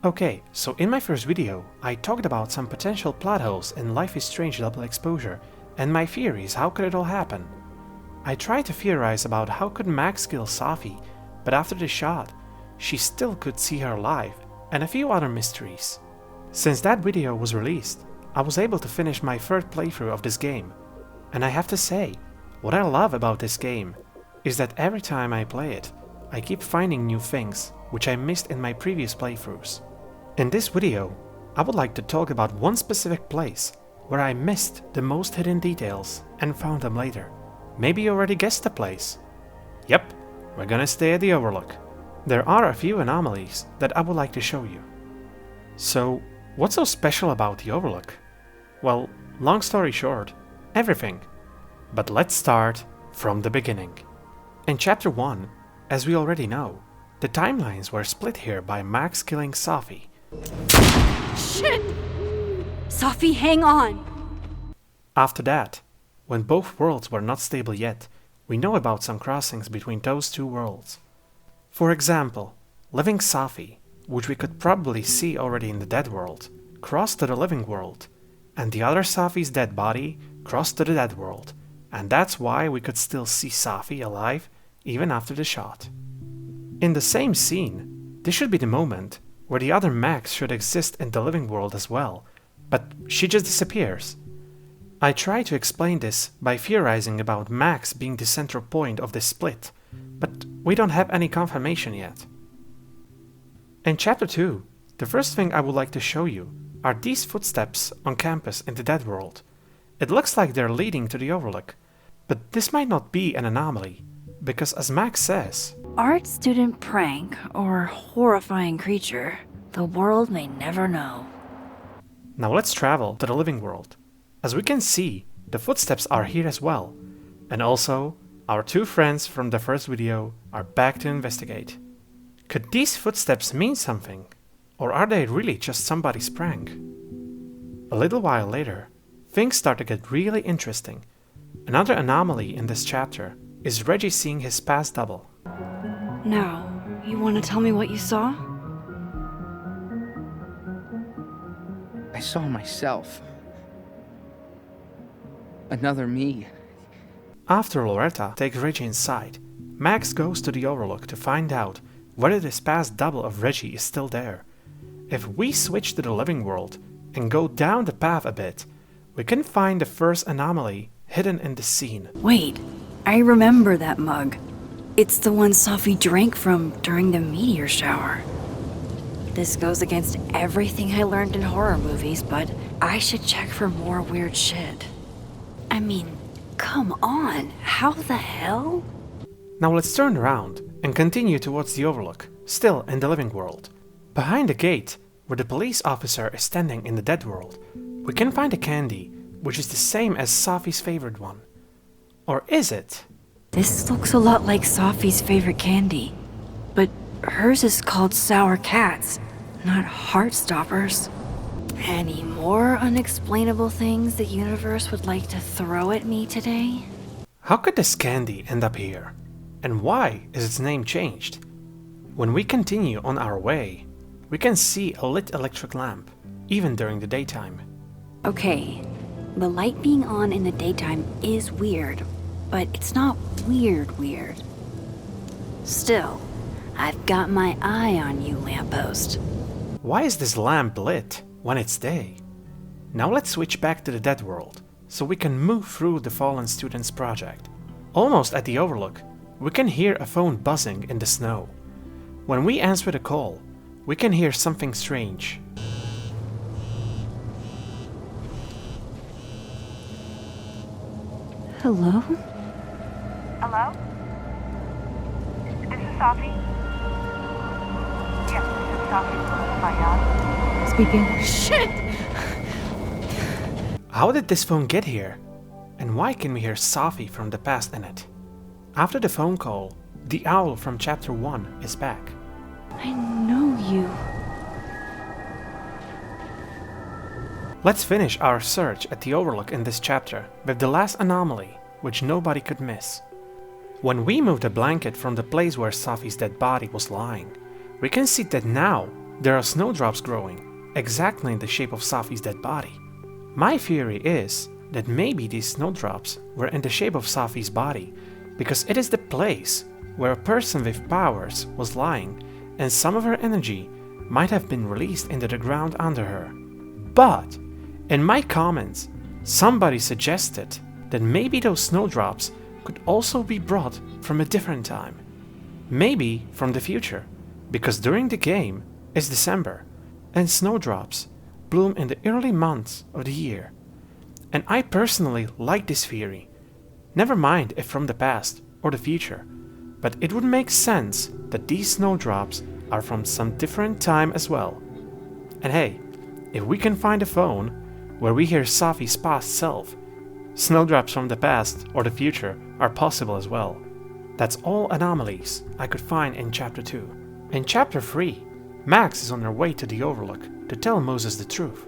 Okay, so in my first video, I talked about some potential plot holes in Life is Strange double exposure, and my theories how could it all happen. I tried to theorize about how could Max kill Safi, but after the shot, she still could see her alive, and a few other mysteries. Since that video was released, I was able to finish my third playthrough of this game, and I have to say, what I love about this game is that every time I play it, I keep finding new things which I missed in my previous playthroughs. In this video, I would like to talk about one specific place where I missed the most hidden details and found them later. Maybe you already guessed the place. Yep, we're gonna stay at the Overlook. There are a few anomalies that I would like to show you. So, what's so special about the Overlook? Well, long story short, everything. But let's start from the beginning. In Chapter 1, as we already know, the timelines were split here by Max killing Safi. Shit! Safi, hang on! After that, when both worlds were not stable yet, we know about some crossings between those two worlds. For example, living Safi, which we could probably see already in the dead world, crossed to the living world, and the other Safi's dead body crossed to the dead world, and that's why we could still see Safi alive even after the shot. In the same scene, this should be the moment where the other Max should exist in the living world as well, but she just disappears. I try to explain this by theorizing about Max being the central point of this split, but we don't have any confirmation yet. In Chapter 2, the first thing I would like to show you are these footsteps on campus in the dead world. It looks like they're leading to the Overlook, but this might not be an anomaly, because as Max says, Art student prank or horrifying creature, the world may never know. Now let's travel to the living world. As we can see, the footsteps are here as well, and also, our two friends from the first video are back to investigate. Could these footsteps mean something? Or are they really just somebody's prank? A little while later, things start to get really interesting. Another anomaly in this chapter is Reggie seeing his past double. Now, you want to tell me what you saw? I saw myself. Another me. After Loretta takes Reggie inside, Max goes to the Overlook to find out whether this past double of Reggie is still there. If we switch to the living world and go down the path a bit, we can find the first anomaly hidden in the scene. Wait, I remember that mug. It's the one Safi drank from during the meteor shower. This goes against everything I learned in horror movies, but I should check for more weird shit. I mean, come on, how the hell? Now let's turn around and continue towards the Overlook, still in the living world. Behind the gate, where the police officer is standing in the dead world, we can find a candy, which is the same as Safi's favorite one. Or is it? This looks a lot like Safi's favorite candy, but hers is called Sour Cats, not Heartstoppers. Any more unexplainable things the universe would like to throw at me today? How could this candy end up here? And why is its name changed? When we continue on our way, we can see a lit electric lamp, even during the daytime. Okay, the light being on in the daytime is weird, but it's not weird. Still, I've got my eye on you, lamppost. Why is this lamp lit when it's day? Now let's switch back to the dead world, so we can move through the fallen students project. Almost at the Overlook, we can hear a phone buzzing in the snow. When we answer the call, we can hear something strange. Hello? Hello? This is Safi? Yes, this is Safi from my yacht. Speaking. Shit! How did this phone get here? And why can we hear Safi from the past in it? After the phone call, the owl from Chapter 1 is back. I know you. Let's finish our search at the Overlook in this chapter with the last anomaly, which nobody could miss. When we move the blanket from the place where Safi's dead body was lying, we can see that now there are snowdrops growing, exactly in the shape of Safi's dead body. My theory is that maybe these snowdrops were in the shape of Safi's body, because it is the place where a person with powers was lying, and some of her energy might have been released into the ground under her. But in my comments, somebody suggested that maybe those snowdrops could also be brought from a different time. Maybe from the future, because during the game is December, and snowdrops bloom in the early months of the year. And I personally like this theory. Never mind if from the past or the future, but it would make sense that these snowdrops are from some different time as well. And hey, if we can find a phone where we hear Safi's past self, snowdrops from the past or the future are possible as well. That's all anomalies I could find in Chapter 2. In Chapter 3, Max is on her way to the Overlook to tell Moses the truth.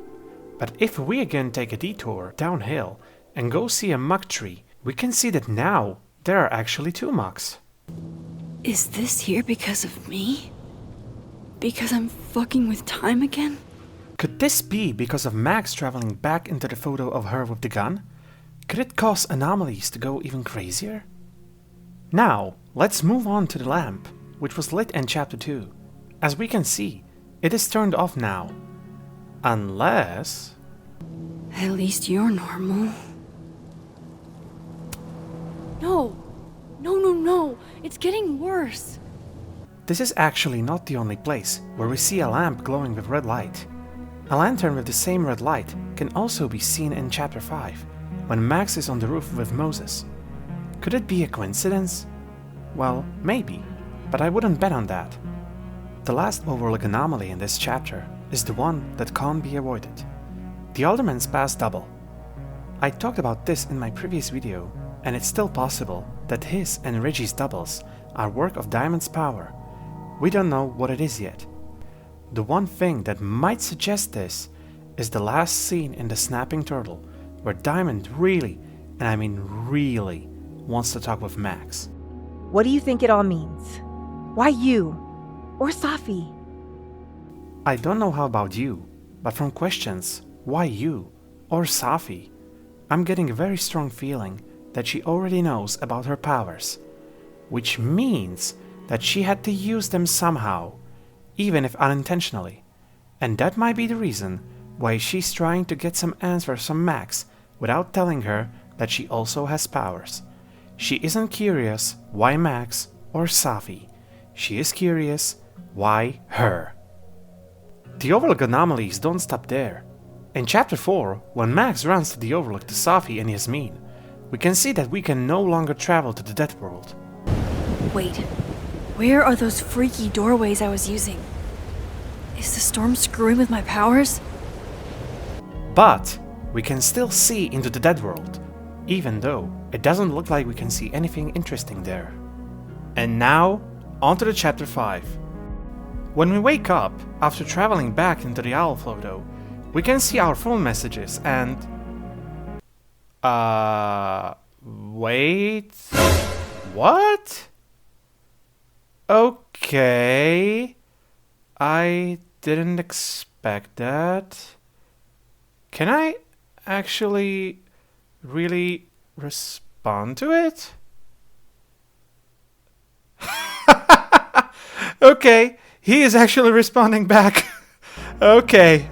But if we again take a detour downhill and go see a mug tree, we can see that now there are actually 2 mugs. Is this here because of me? Because I'm fucking with time again? Could this be because of Max traveling back into the photo of her with the gun? Could it cause anomalies to go even crazier? Now, let's move on to the lamp, which was lit in Chapter 2. As we can see, it is turned off now. Unless... At least you're normal. No! No! It's getting worse! This is actually not the only place where we see a lamp glowing with red light. A lantern with the same red light can also be seen in Chapter 5, when Max is on the roof with Moses. Could it be a coincidence? Well, maybe, but I wouldn't bet on that. The last Overlook anomaly in this chapter is the one that can't be avoided. The Alderman's past double. I talked about this in my previous video, and it's still possible that his and Reggie's doubles are work of Diamond's power. We don't know what it is yet. The one thing that might suggest this is the last scene in The Snapping Turtle, where Diamond really, and I mean really, wants to talk with Max. What do you think it all means? Why you? Or Safi? I don't know how about you, but from questions, why you? Or Safi? I'm getting a very strong feeling that she already knows about her powers, which means that she had to use them somehow, even if unintentionally, and that might be the reason why she's trying to get some answers from Max without telling her that she also has powers. She isn't curious why Max or Safi, she is curious why her. The Overlook anomalies don't stop there. In Chapter 4, when Max runs to the Overlook to Safi and Yasmin, we can see that we can no longer travel to the Dead World. Wait, where are those freaky doorways I was using? Is the storm screwing with my powers? But we can still see into the Dead World, even though it doesn't look like we can see anything interesting there. And now, on to the Chapter 5. When we wake up, after traveling back into the Owl photo, we can see our phone messages and... wait... What? Okay... I didn't expect that. Can I actually really respond to it? Okay, he is actually responding back. Okay.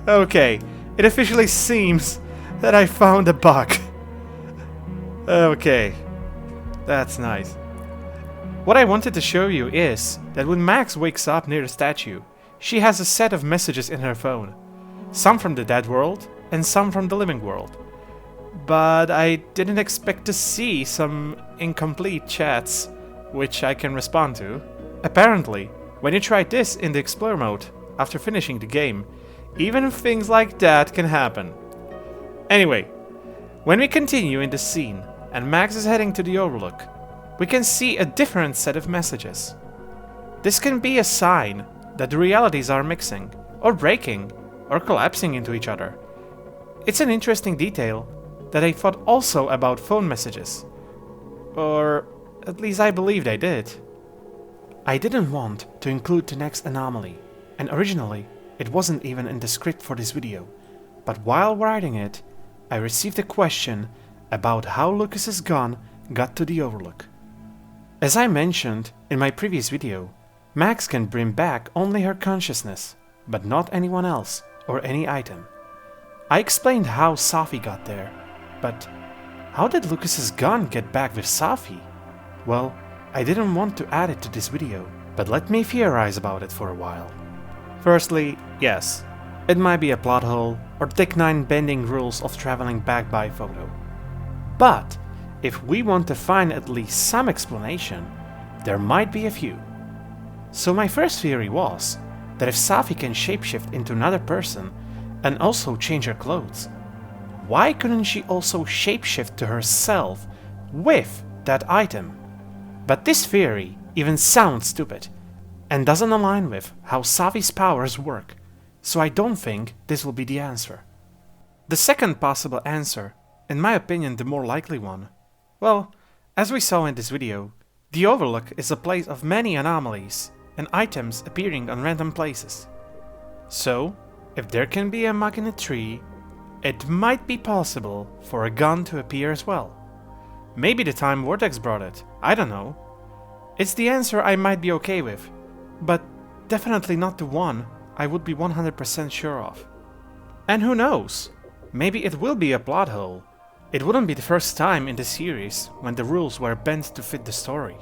It officially seems that I found a bug. Okay, that's nice. What I wanted to show you is that when Max wakes up near the statue, she has a set of messages in her phone. Some from the dead world and some from the living world. But I didn't expect to see some incomplete chats, which I can respond to. Apparently, when you try this in the Explore mode after finishing the game, even things like that can happen. Anyway, when we continue in the scene and Max is heading to the Overlook, we can see a different set of messages. This can be a sign that the realities are mixing, or breaking, or collapsing into each other. It's an interesting detail that I thought also about phone messages. Or at least I believed I did. I didn't want to include the next anomaly, and originally it wasn't even in the script for this video, but while writing it, I received a question about how Lucas's gun got to the Overlook. As I mentioned in my previous video, Max can bring back only her consciousness, but not anyone else or any item. I explained how Safi got there, but how did Lucas's gun get back with Safi? Well, I didn't want to add it to this video, but let me theorize about it for a while. Firstly, yes, it might be a plot hole or Tech 9 bending rules of traveling back by photo. But if we want to find at least some explanation, there might be a few. So my first theory was that if Safi can shapeshift into another person and also change her clothes, why couldn't she also shapeshift to herself with that item? But this theory even sounds stupid and doesn't align with how Safi's powers work, so I don't think this will be the answer. The second possible answer, in my opinion the more likely one, well, as we saw in this video, the Overlook is a place of many anomalies and items appearing on random places. So, if there can be a mug in a tree, it might be possible for a gun to appear as well. Maybe the time vortex brought it, I don't know. It's the answer I might be okay with, but definitely not the one I would be 100% sure of. And who knows, maybe it will be a plot hole. It wouldn't be the first time in the series when the rules were bent to fit the story.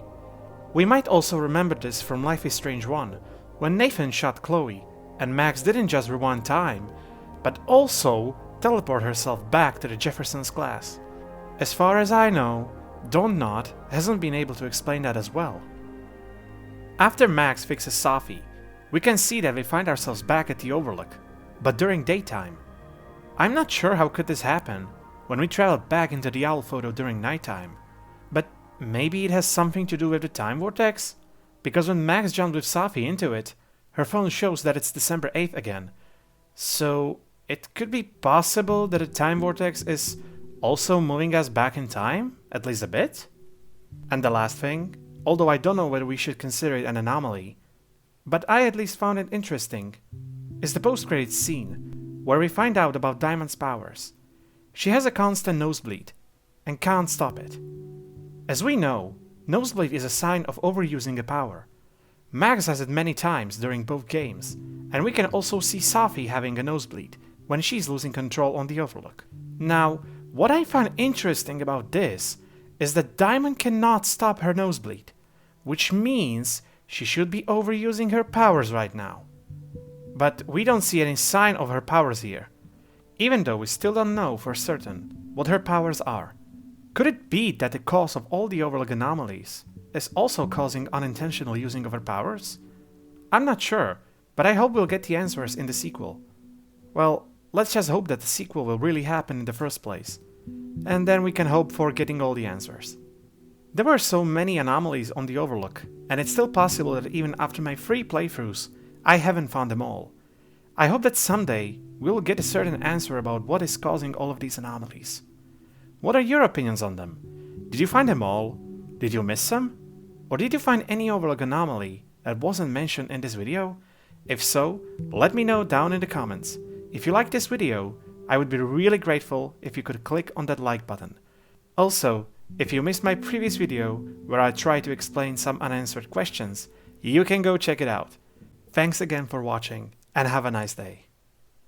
We might also remember this from Life is Strange 1, when Nathan shot Chloe, and Max didn't just rewind time, but also teleport herself back to the Jefferson's class. As far as I know, Don't Not hasn't been able to explain that as well. After Max fixes Safi, we can see that we find ourselves back at the Overlook, but during daytime. I'm not sure how could this happen when we traveled back into the owl photo during nighttime, but maybe it has something to do with the time vortex? Because when Max jumped with Safi into it, her phone shows that it's December 8th again. So it could be possible that the time vortex is also moving us back in time, at least a bit? And the last thing, although I don't know whether we should consider it an anomaly, but I at least found it interesting, is the post-credits scene, where we find out about Diamond's powers. She has a constant nosebleed, and can't stop it. As we know, nosebleed is a sign of overusing a power. Max has it many times during both games, and we can also see Safi having a nosebleed when she's losing control on the Overlook. Now, what I find interesting about this is that Diamond cannot stop her nosebleed, which means she should be overusing her powers right now. But we don't see any sign of her powers here, even though we still don't know for certain what her powers are. Could it be that the cause of all the Overlook anomalies is also causing unintentional using of her powers? I'm not sure, but I hope we'll get the answers in the sequel. Well, let's just hope that the sequel will really happen in the first place, and then we can hope for getting all the answers. There were so many anomalies on the Overlook, and it's still possible that even after my 3 playthroughs, I haven't found them all. I hope that someday we will get a certain answer about what is causing all of these anomalies. What are your opinions on them? Did you find them all? Did you miss some? Or did you find any Overlook anomaly that wasn't mentioned in this video? If so, let me know down in the comments. If you liked this video, I would be really grateful if you could click on that like button. Also, if you missed my previous video where I try to explain some unanswered questions, you can go check it out. Thanks again for watching and have a nice day.